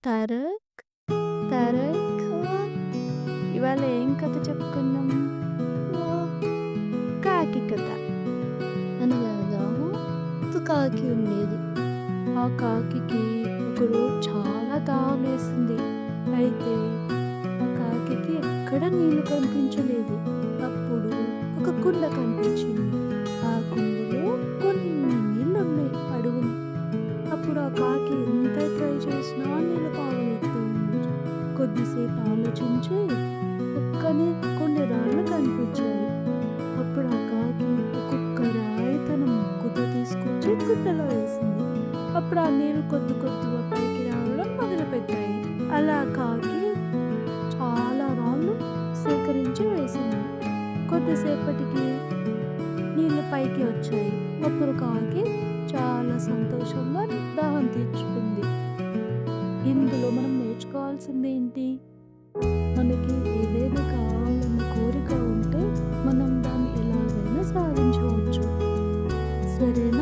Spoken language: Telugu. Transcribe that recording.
తరక్, తరక్ ఇవాళ ఏం కథ చెప్పుకుందాం? ఓహ్! కాకి కథ. అనగనగా ఒక కాకి ఉండేది. ఆ కాకికి ఒకరోజు చాలా దాహమేసింది. అయితే ఆ కాకికి ఎక్కడ నీళ్లు కనిపించలేదు. అప్పుడు ఒక కుండ కనిపించింది. ఆ కుండలో కొన్ని నీళ్లున్నాయి అడుగున. అప్పుడు ఆ కాకి ఎంత ట్రై చేసినా నీళ్ళు తాగలేకపోయింది. కొద్దిసేపు ఆలోచించి పక్కనే కొన్ని రాళ్ళు కనిపించాయి. అప్పుడు ఆ కాకి ఒక్కొక్క రాయి తన ముక్కుతో తీసుకొచ్చి కుండలో వేసింది. అప్పుడు ఆ నీళ్ళు కొద్ది కొద్దిగా పైకి రావడం మొదలుపెట్టాయి. అలా కాకి చాలా రాళ్ళు సేకరించి వేసింది. కొద్దిసేపటికి నీళ్ళు పైకి వచ్చాయి. అప్పుడు కాకి చాలా సంతోషంగా దాహం తీర్చుకుంది. ఇందులో మనం నేర్చుకోవాల్సింది ఏంటి? మనకి ఏదైనా కావాలన్న కోరిక ఉంటే మనం దాన్ని ఎలాగైనా సాధించవచ్చు. సరేనా?